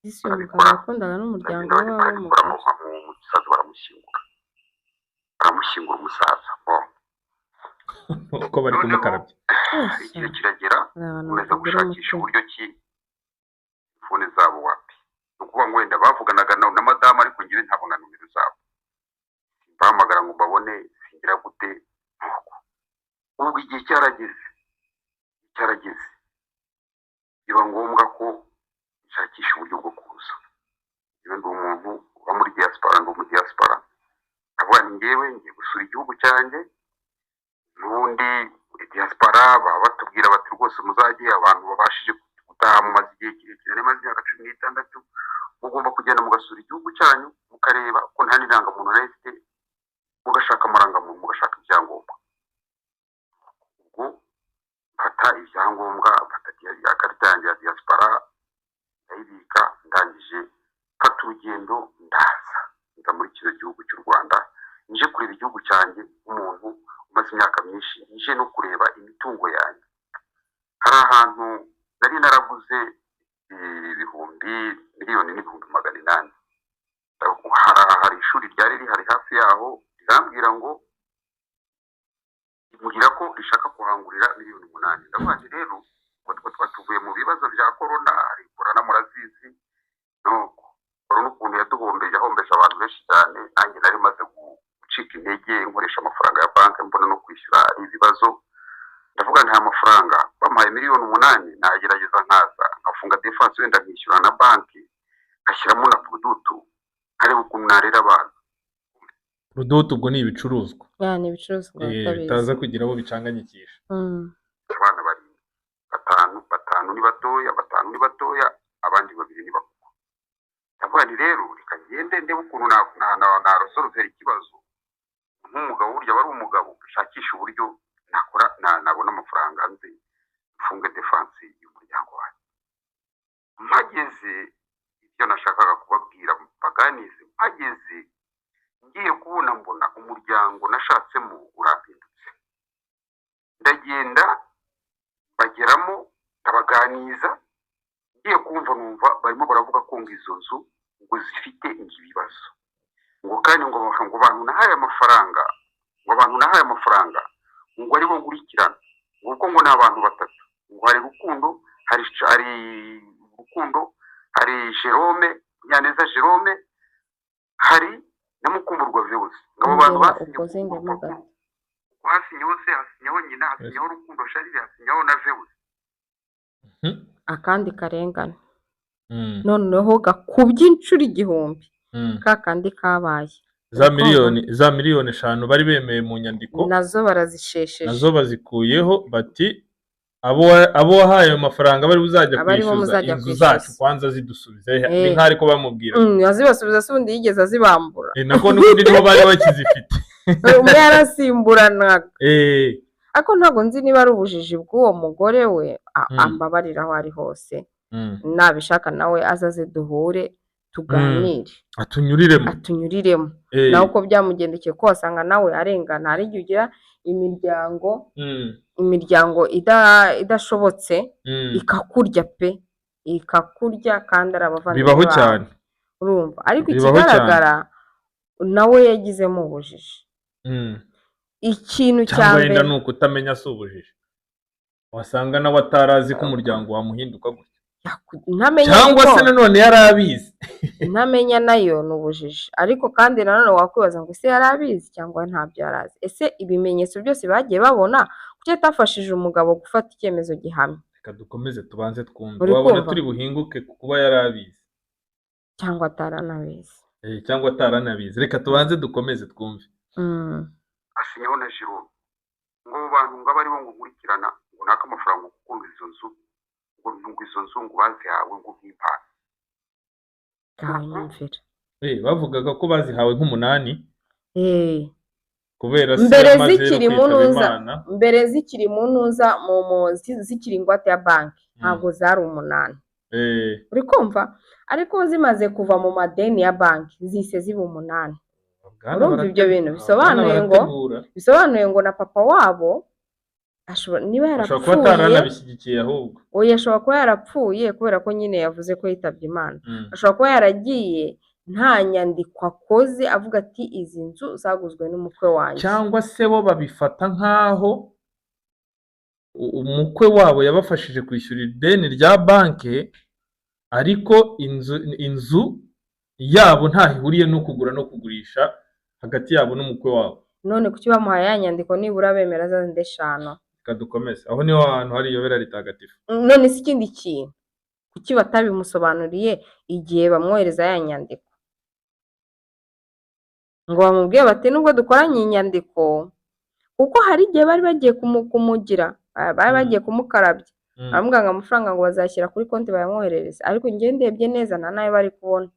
Isi bakundaga n'umuryango wabo umusaza, baramushyingura umusaza. Uko bari kumukarabya. Igihe kiragera, umeze gushakisha uburyo ki telefone zabo wapi. Ukuvuga ngo wenda bavuganaga na madamu, ariko ngiye ntabona numero zabo. Bahamagara ngo mbabone, singira gute nuko. Ubwo igihe cyarageze biba ngombwa ko nshakisha uburyo bwo kuza. Iyo ndi umuntu uba muri diaspora, avuga ngewe ngiye gusura igihugu cyanjye, n'ubundi diaspora baba batubwira bati rwose muzajye, abantu babashije gutaha mu mazi igihe kirekire, n'amazi y'imyaka 16, mugomba kugenda mugasura igihugu cyanyu, mukareba ko nta n'irangamuntu reste, mugashaka amarangamuntu, mugashaka ibyangombwa. Ubwo mfata ibyangombwa, mfata ikarita yanjye ya diaspora, ndayibika, ndangije mfata urugendo ndaza muri kino gihugu cy'u Rwanda, nje kureba igihugu cyanjye, umuntu umaze imyaka myinshi, nje no kureba imitungo yanjye. Hari ahantu nari nari naraguze ibihumbi miliyoni n'ibihumbi 800. Hari ishuri ryari rihari hafi yaho rirambwira ngo mugira ko rishaka kuhangurira miliyoni 8. Ndavuga nti rero twatuvuye mu bibazo bya corona, hari corona murazizi, no corona ukuntu yaduhombeje, ahombeje abantu benshi cyane. Nanjye nari maze gucika intege, nkoresha amafaranga ya banki mbona no kwishyura ibibazo. Ndavuga nta mafaranga bampaye miliyoni 8, nagerageza nkaza nkafunga defense wenda nkishyura na banki, ashyiramo na product, ariko ukuntu narera abantu. Product ubwo ni ibicuruzwa. Ni ibicuruzwa bitaza kugira abo bicanganyikisha. Abana bari batanu ni batoya, abandi 2 ni bakuru. Ndavuga ni rero reka ngende ndebe ukuntu na resolve ikibazo. Nk'umugabo burya bari umugabo ushakisha uburyo nakora nabona amafaranga nze mfunge defense y'umuryango wawe. Mageze ibyo nashakaga kubabwira baganize, mageze ngiye kubona mbona umuryango nashatsemo urampindutse. Ndagenda bageramo abaganiza, ngiye kumva numva barimo baravuga ko ngizo nzu ngo zifite ibibazo, ngo kandi ngo abantu nahaye amafaranga, ngo ari bo ngurikirana, ngo n'abantu 3, ngo hari Rukundo, hari Jerome, Nyaneza Jerome, hari na Mukumburwa Veus. Ngabo bantu hasinyeho nyina, hasinyeho Rukundo Sharire, hasinyeho na Veus. Akandi karengane noneho gakubye inshuro 1000 kakandi kabaye za miliyoni 5 bari bemeye mu nyandiko, nazo barazishesheje, nazo bazikuyeho bati abo wahaye ayo mafaranga bari buzajya kwishyuza inzu zacu kwanza zidusubize. Ni nk'ari ko bamubwira azibasubiza sundi yigeze azibambura, nako n'ubundi niho bari bakizifite. umwe yarasimburanaga. Ako ntago nzi niba ari ubujiji bw'uwo mugore we, ambabarira aho ari hose. Nabishaka nawe azaze duhure tuganire, atunyuriremo naho uko byamugendekeye ko wasanga nawe arengana. Hari igihe ugira imiryango idashobotse ikakurya pe, ikakurya kandi arabavandimwe bibaho cyane, urumva. Ariko ikigaragara nawe yagizemo ubujiji. Ikintu cya mbere cyangwa nuko utamenya si ubujiji, wasanga nawe atarazi ko umuryango wamuhinduka gutya, cyangwa se nanone yarabizi. Ntamenya nayo ni ubujiji. Ariko kandi nanone wakwibaza ngo ese yarabizi cyangwa ntabyo yarazi. Ese ibimenyetso byose bagiye babona kuki atafashije umugabo gufata icyemezo gihamye? Reka dukomeze tubanze twumve, wabona turi buhinguke kuba yarabizi cyangwa ataranabizi. Cyangwa ataranabizi. Reka tubanze dukomeze twumve. Asinyeho na Jerome, ngo bantu ngo bari bo ngurikirana, ngo naka amafaranga kuko izo nzu ngo bazihawe ngo nk'impano. Bavugaga ko bazihawe nk'8. kubera mbere zikiri mu ntuza zikiri ingwate ya banki ntabwo zari 8. Uri kumva? Ariko zimaze kuva mu madeni ya banki zise ziba 8. Urumva ibyo bintu bisobanuye ngo na papa wabo niba yarapfuye, kuba ataranabishyigikiye ahubwo ashobora kuba yarapfuye kubera ko nyine yavuze ko yitabye Imana. Ashobora kuba yaragiye nta nyandiko akoze avuga ati izi nzu zaguzwe n'umukwe wanjye, cyangwa se bo babifata nk'aho umukwe wabo yabafashije kwishyura ideni rya banki, ariko inzu yabo ntaho ihuriye no kugura no kugurisha hagati yabo n'umukwe wabo. None kuki bamuhaye ya nyandiko nibura bemera za 5? Kadukomeze aho niho hantu hari iyobera ritagatifu. None si ikindi kintu kuki batabimusobanuriye igihe bamwohereza ya nyandiko, ngo bamubwiye bati nubwo dukoranye inyandiko, kuko hari igihe bari bagiye kumugira, bari bagiye kumukarabya, baramubwira ngo amafaranga ngo bazashyira kuri konti bayamwoherereza, ariko njye ndebye neza nta nayo bari kubona.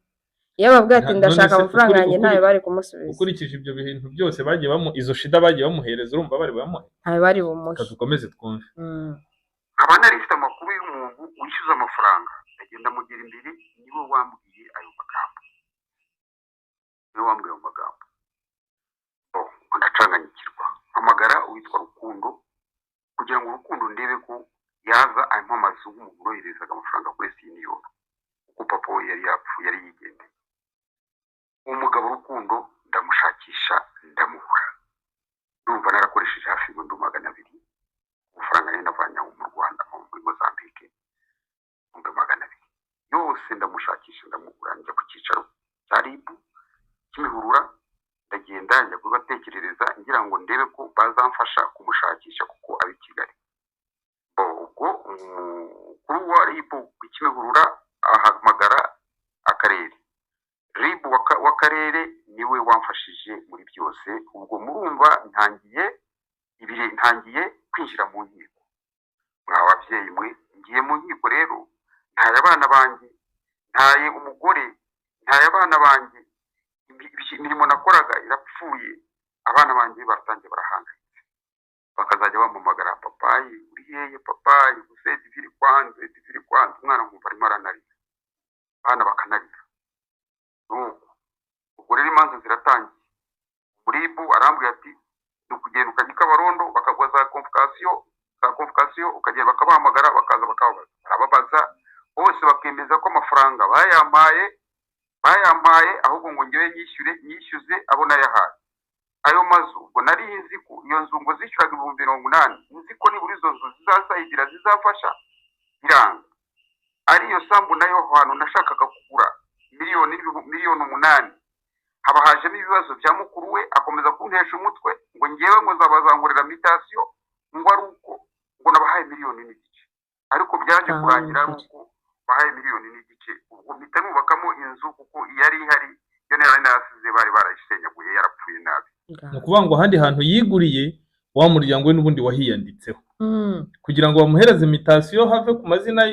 Iyo babwiye ati ndashaka amafaranga yanjye ntayo bari kumusubiza. Ukurikije ibyo bintu byose bagiye izo shida bagiye bamuhereza, urumva bari bamuhe ntayo bari bumuhe. Dukomeze twumve. Abana rifite amakuru y'umuntu wishyuza amafaranga, agenda mugira imbere, niwe wambwiye ayo magambo. Ndacanganyikirwa, hamagara uwitwa Rukundo kugira ngo Rukundo ndebe ko yaza arimo amazu nk'umuntu uroherezaga amafaranga kuri siniyoro kuko papa we yari yapfuye yari yigendeye. Umugabo Rukundo ndamushakisha ndamubura, ndumva narakoresheje hafi ibihumbi 200 amafaranga nari navanye mu Rwanda muri Mozambique, ibihumbi 200 yose ndamushakisha ndamubura. Njya ku cyicaro cya RIB Kimihurura, ndagenda njya kubatekerereza ngira ngo ndebe ko bazamfasha kumushakisha kuko ari Kigali. Ubwo kuri wa RIB Kimihurura ahamagara akarere, RIB w'akarere niwe wamfashije muri byose. Ubwo murumva ntangiye kwinjira mu nkiko. Mwa babyeyi mwe, ngiye mu nkiko rero, ntaye abana banjye, ntaye umugore, ntaye abana banjye, imirimo nakoraga irapfuye, abana banjye baratangiye barahangayitse, bakazajya bampamagara, papayi uri hehe, papayi gusa diviri kwanze, umwana nkumva arimo aranarira, abana bakanarira. Ubwo rero imanza ziratangiye. RIB arambwira ati ukugenda ukajya i Kabarondo bakaguha za konfukasiyo, ukagenda bakabahamagara bakaza barababaza bose bakemeza ko amafaranga bayampaye ahubwo ngo ngewe nyishyuze abo nayahaye. Ayo mazu ubwo nari nzi ko iyo nzu ngo zishyuraga 80,000, nzi ko nibura izo nzu zizasayidira zizafasha biranga. Ariyo sambu nayo hantu nashakaga kugura miliyoni 8. Haba hajemo ibibazo bya mukuru we akomeza kuntesha umutwe ngo ngewe ngo zabazangurira mitasiyo ngo ari uko ngo nabahaye 1,5 miliyoni. Ariko byaje kurangira ari uko bahaye 1,5 miliyoni. Ubwo mpita nubakamo inzu kuko yari ihari yo nari narasize bari barayishenyaguye yarapfuye nabi. Ni ukuvuga ngo ahandi hantu yiguriye wa muryango we n'ubundi wahiyanditseho kugira ngo bamuhereze mitasiyo have ku mazina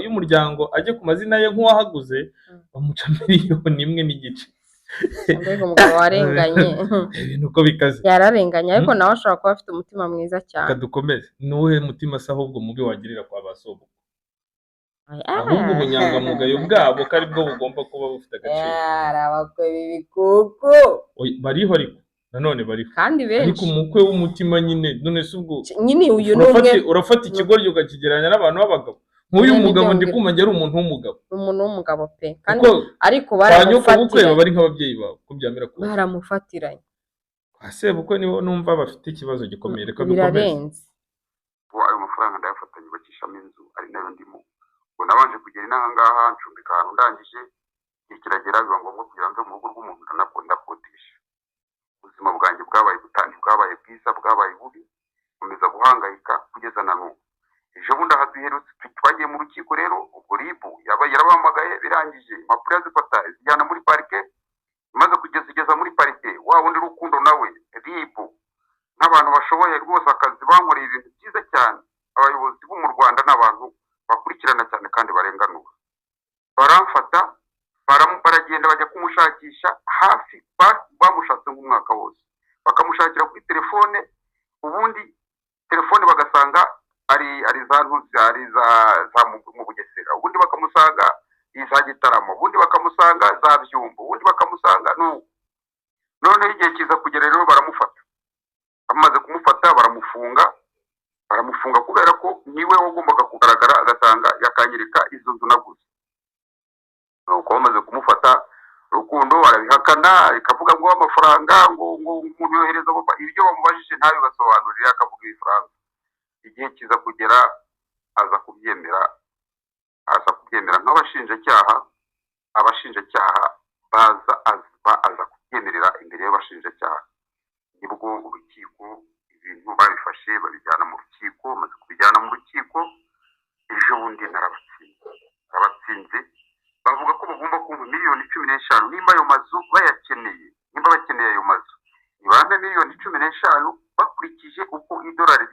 y'umuryango ajye ku mazina ye nk'uwahaguze, bamuca 1,5 miliyoni. Mbega umugabo warenganye. Ibintu uko bikaze. Yararenganye ariko nawe ashobora kuba afite umutima mwiza cyane. Kadukomeze. Nuhe mutima se ahubwo mubi wagirira kwa basobo? Ahubwo ubunyangamugayo bwabo kari bwo bugomba kuba bufite agaciro. Arabakwe bibikuku. Bariho ariko nanone bariho. Kandi benshi. Ariko umukwe w'umutima nyine none se ubwo nyine uyu numwe urafata ikigoryo ukakigeranya n'abantu b'abagabo. Nk'uyu mugabo ndi kumva ari umuntu w'umugabo. Umuntu w'umugabo pe. Kandi ariko baramufatira. Bari nk'ababyeyi bawe kubyamira ko. Baramufatiranye. Ase buko nibo numva bafite ikibazo gikomeye reka dukomeze. Ayo mafaranga ndayafatanye bakishamo inzu ari nayo ndimo. Ngo nabanje kugera inangaha ncumbika ahantu ndangije ikiragera biba ngombwa kugira ngo mu rugo rw'umuntu ndakodesha. Ubuzima bwanjye bwabaye butandi, bwabaye bwiza, bwabaye bubi, nkomeza guhangayika kugeza na n'ubu. Ejo bundi ahaduherutse twagiye mu rukiko rero, ubwo RIB yarabahamagaye birangije impapuro zifata zijyana muri parike, maze kugeza muri parike wa wundi Rukundo nawe RIB n'abantu bashoboye rwose akazi bankoreye ibintu byiza cyane. Abayobozi bo mu Rwanda n'abantu bakurikirana cyane kandi barenganura, baramfata baragenda bajya kumushakisha hafi bamushatse nk'umwaka wose, bakamushakira kuri telefone, ubundi telefone bagasanga ari za ntuzi ari za mu Bugesera, ubundi bakamusanga iza Gitaramo, ubundi bakamusanga za Byumba, ubundi bakamusanga none igihe kiza kugera rero baramufata. Bamaze kumufata baramufunga kubera ko niwe wagombaga kugaragara agatanga yakanyereka izo nzu naguze. Nuko bamaze kumufata Rukundo arabihakana, ikavuga ngo amafaranga ngo umuntu yohereza ibyo bamubajije ntayo basobanurira, akavuga ibifaransa. Igihe kiza kugera aza kubyemera nk'abashinjacyaha. Abashinjacyaha aza kubyemerera imbere y'abashinjacyaha. Nibwo urukiko ibintu babifashe babijyana mu rukiko. Maze kubijyana mu rukiko ejo bundi narabatsinze bavuga ko bagomba kumva 15,000,000 nimba ayo mazu bayakeneye, nimba bakeneye ayo mazu nibambe 15,000,000 bakurikije uko idolari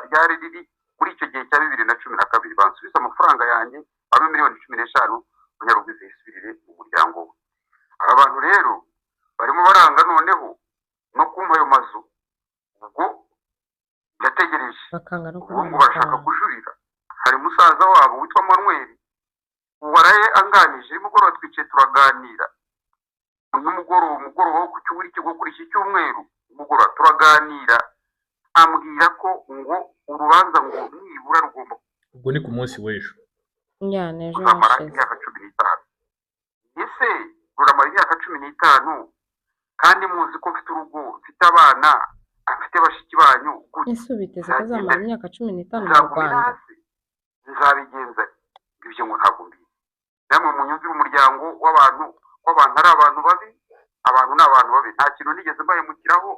ryari riri kuri icyo gihe cya 2012. Bansubiza amafaranga yanjye bambe 15,000,000 Munyarugwiza yisubirire mu muryango we. Aba bantu rero barimo baranga noneho no kumpa ayo mazu. Ubwo ndategereje ngo bashaka kujurira. Hari musaza wabo witwa Manuel waraye anganije nimugoroba twicaye turaganira. Umugoroba wo kuri iki cyumweru umugoroba turaganira, ambwira ko ngo urubanza ngo nibura rugomba, ubwo ni ku munsi w'ejo, ruzamara imyaka 15. Ese ruramara imyaka 15 kandi muzi ko mfite urugo, mfite abana, afite bashiki banyu, ese ubiteze ko azamara imyaka 15 mu Rwanda? Nzabigenza ibyo ngo ntabwo mbizi. Namwe munyumvira umuryango w'abantu ari abantu babi, abantu n'abantu babi, nta kintu nigeze mbahemukiraho.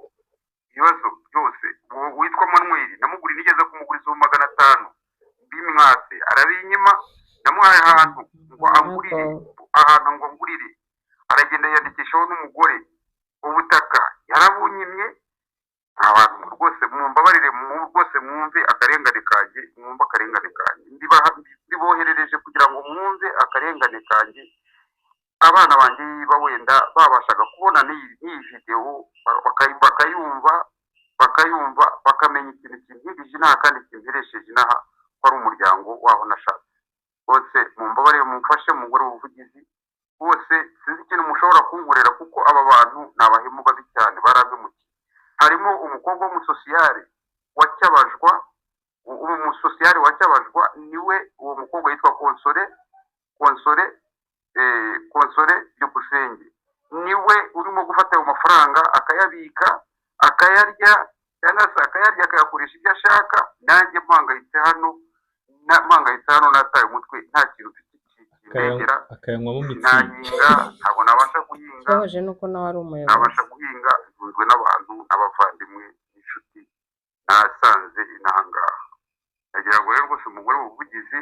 Ibibazo byose witwa Manuel namuguri nigeze kumuguriza 500 bimwase arabinyima, namuhaye ahantu ngo angurire, ahantu ngo ngurire, aragenda yandikishaho n'umugore ubutaka yarabunyimye. Abantu rwose mumbabarire, rwose mwumve akarengane kanjye, mwumva akarengane kanjye ndiboherereje kugira ngo mwumve akarengane kanjye. Abana banjye wenda babashaga kubona n'iyi video bakayumva bakamenya ikintu kimpirije inaha kandi kimperesheje inaha ko ari umuryango waho nashatse. Bose mumbabarire mumfashe mugore ubuvugizi, bose sinzi ikintu mushobora kunkorera kuko aba bantu ni abahemu babi cyane, barabimukiye. Harimo umukobwa w'umusosiyare wacyabajwa, niwe uwo mukobwa yitwa Konsore Byukusenge, niwe urimo gufata ayo mafaranga akayabika akayarya, cyangwa se akayarya akayakoresha ibyo ashaka. Nanjye mpangayitse hano nataye umutwe, nta kintu kimbegera, akayanywamo nahinga ntabwo nabasha guhinga, cyahoje nuko nawe ari umuyobozi, nabasha guhinga, ntunzwe n'abantu n'abavandimwe n'inshuti nasanze inahangaha. Nagira ngo rero rwose umugore w'ubuvugizi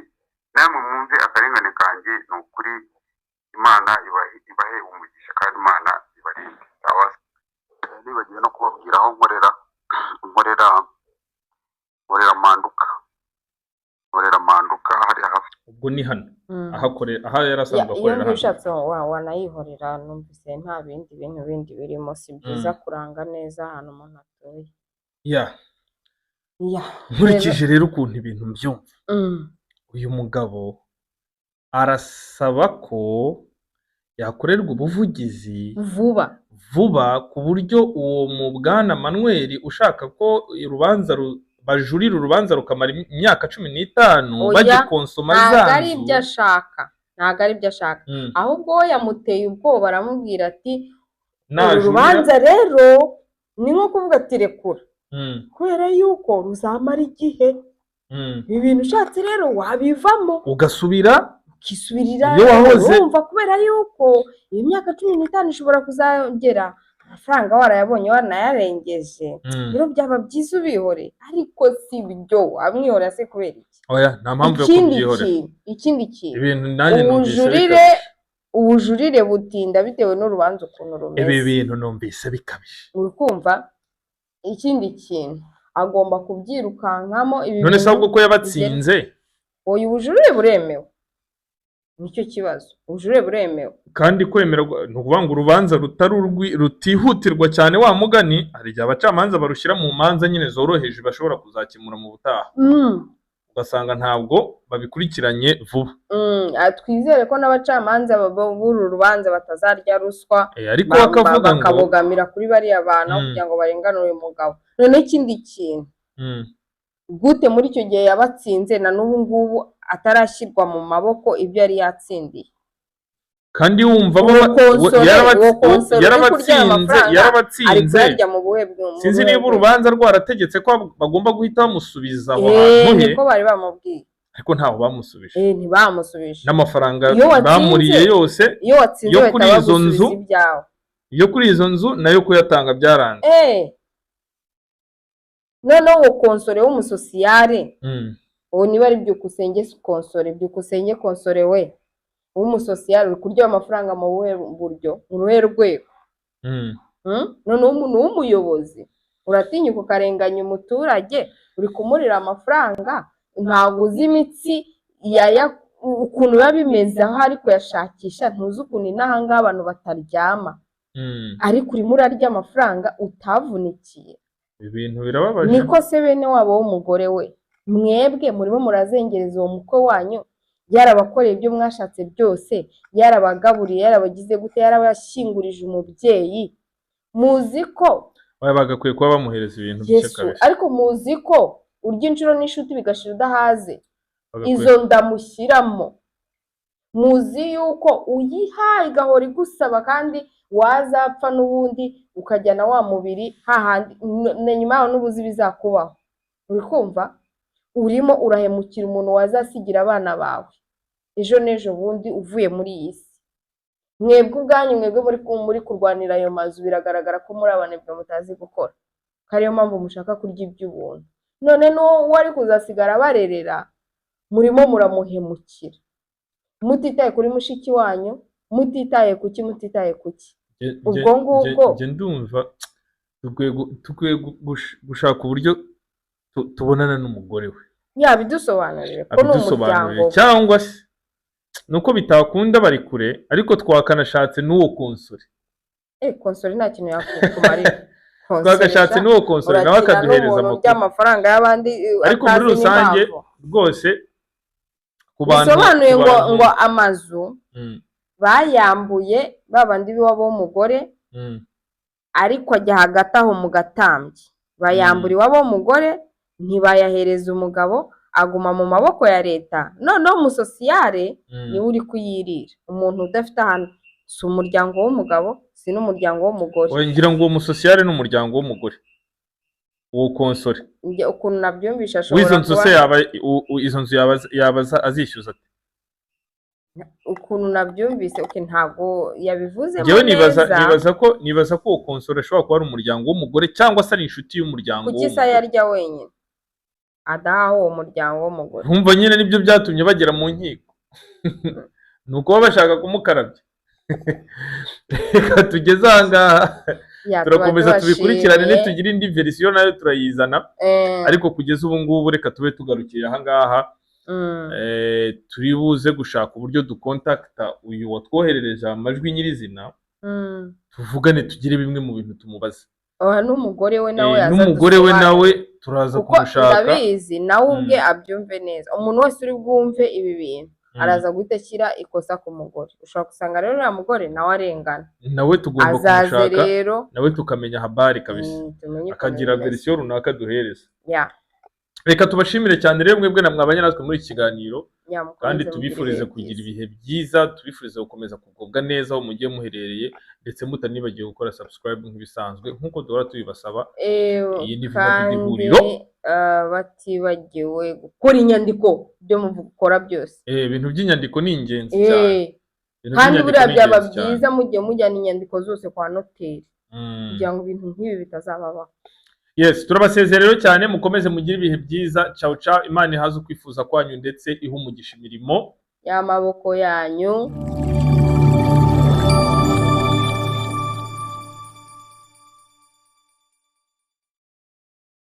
namwe mwumve akarengane kanjye, ni ukuri Imana ibahe umugisha kandi Imana ibarinde. Nibagiwe no kubabwira aho nkorera manduka hari hafi. Ubwo ni hano aha yarasanzwe akorera. Iyo bishatse wanayihorera, numvise nta bindi birimo, si byiza kuranga neza ahantu umuntu atuye. Nkurikije rero ukuntu ibintu mbyumva, uyu mugabo arasaba ko yakorerwa ubuvugizi vuba ku buryo uwo mu Bwana Manuel ushaka ko bajurira urubanza rukamara imyaka 15 bagikonsoma zanzu. Ntabwo ari ibyo ashaka, ahubwo we yamuteye ubwoba, aramubwira ati uru rubanza rero ni nko kuvuga ati rekura, kubera yuko ruzamara igihe, ibi bintu ushatse rero wabivamo ukisubirira urumva, kubera yuko iyi myaka 15 ishobora kuzagera amafaranga warayabonye wanayarengeje, rero byaba byiza ubihore. Ariko si byo wamwihora se kubera iki? Oya, nta mpamvu yo kubyihora. Ikindi kintu, ubujurire butinda bitewe n'urubanza ukuntu rumeze. Ibi bintu numvise bikabije, uri kumva. Ikindi kintu agomba kubyirukankamo. None se ahubwo ko yabatsinze? Oya, ubujurire buremewe, nicyo kibazo. Ubujurire buremewe kandi kwemerwa, ni ukuvuga ngo urubanza rutihutirwa cyane, wa mugani hari igihe abacamanza barushyira mu manza nyine zoroheje bashobora kuzakemura mu butaha, ugasanga ntabwo babikurikiranye vuba. Twizere ko n'abacamanza b'uru rubanza batazarya ruswa, ariko bakavuga ngo bakabogamira kuri bariya bantu kugira ngo barenganure uyu mugabo. None ikindi kintu, gute muri icyo gihe yabatsinze na n'ubu ngubu atarashyirwa mu maboko ibyo yari yatsindiye? Kandi wumva yarabatsinze, sinzi niba urubanza rwarategetse ko bagomba guhita bamusubiza aho hantu he, niko bari bamubwiye, ariko ntaho bamusubije. Ntibamusubije. N'amafaranga bamuriye yose yo kuri izo nzu nayo kuyatanga byaranze. Noneho uwo konsore w'umusosiyare, uwo niba ari Byukusenge konsore we w'umusosiyare, uri kurya amafaranga mu buhe buryo, mu ruhe rwego? Noneho umuntu w'umuyobozi uratinyuka ukarenganya umuturage, uri kumurira amafaranga, ntabwo uzi imitsi ukuntu biba bimeze aho ari kuyashakisha, ntuzi ukuntu inahangaha abantu bataryama, ariko urimo urarya amafaranga utavunikiye. Ibintu birababaje. Niko se bene wabo w'umugore we, mwebwe murimo murazengereza uwo mukwe wanyu, yarabakoreye ibyo mwashatse byose, yarabagaburiye, yarabagize gute, yarabashyingurije umubyeyi, muzi ko bagakwiye kuba bamuhereza ibintu by'akabisi. Ariko muzi ko urya inshuro n'inshuti bigashira udahaze, izo ndamushyiramo muzi yuko uyiha igahora igusaba kandi wazapfa n'ubundi ukajyana wa mubiri hahandi nyuma yaho n'ubuzi bizakubaho. Uri kumva urimo urahemukira umuntu wazasigira abana bawe ejo n'ejo bundi uvuye muri iyi si. Mwebwe ubwanyu mwebwe muri kurwanira ayo mazu biragaragara ko muri abanebwe mutazi gukora, kariyo mpamvu mushaka kurya iby'ubuntu. None n'uwo wari kuzasigara barerera murimo muramuhemukira, mutitaye kuri mushiki wanyu, mutitaye kuki, mutitaye kuki. Ubwo ngubwo nge ndumva tukwiye gushaka uburyo tubonana n'umugore we, yabidusobanurire ko n'umuryango, cyangwa se nuko bitakunda bari kure ariko twakanashatse n'uwo konsore. Konsore nta kintu yakumarira. Twagashatse n'uwo konsore nawe akaduhereza amakuru y'amafaranga y'abandi, ariko muri rusange rwose ku bantu bisobanuye ngo amazu bayambuye babandi biwabo w'umugore, ariko ajya hagati aho mu gatambyi bayambura iwabo w'umugore ntibayahereza umugabo, aguma mu maboko ya leta. Noneho umusosiyare niwe uri kuyirira. Umuntu udafite ahantu, si umuryango w'umugabo si n'umuryango w'umugore. Ngira ngo uwo musosiyare n'umuryango w'umugore, uwo konsore ukuntu nabyumvisha ashobora kuba izo nzu yaba azishyuza ate? Ukuntu nabyumvise ntabwo yabivuze ngewe nibaza ko uwo konsore ashobora kuba ari umuryango w'umugore cyangwa se ari inshuti y'umuryango w'umugore. Kuki se yarya wenyine adahaho uwo muryango w'umugore? Nkumva nyine nibyo byatumye bagera mu nkiko. Ni uko baba bashaka kumukarabya. Reka tugeze aha ngaha turakomeza tubikurikirane, nitugira indi verisiyo nayo turayizana, ariko kugeza ubu ngubu reka tube tugarukiye aha ngaha. Turi buze gushaka uburyo dukontakta uyu watwoherereje amajwi nyirizina, tuvugane tugire bimwe mu bintu tumubaza. N'umugore we nawe turaza kumushaka, ndabizi nawe ubwe abyumve neza. Umuntu wese uri bwumve ibi bintu araza guhita ashyira ikosa ku mugore. Ushobora gusanga rero uriya mugore nawe arengana, nawe tugomba kumushaka rero nawe tukamenya habari kabisa, akagira verisiyo runaka duhereza. Reka tubashimire cyane rero mwebwe mwabanye natwe muri iki kiganiro, kandi tubifurize kugira ibihe byiza, tubifurize gukomeza kugubwa neza aho mugiye muherereye, ndetse mutanibagiwe gukora subscribe nk'ibisanzwe nk'uko duhora tubibasaba. Iyi ni ihuriro, batibagiwe gukora inyandiko byo mukora byose. Ibintu by'inyandiko ni ingenzi cyane, kandi buriya byaba byiza mugiye mujyana inyandiko zose kwa noteri kugira ngo ibintu nk'ibi bitazababaho. Yes, turabasezerero cyane, mukomeze mugire ibihe byiza. Ciao ciao, Imana ihaze ukwifuza kwanyu ndetse ihe umugisha imirimo y'amaboko yanyu.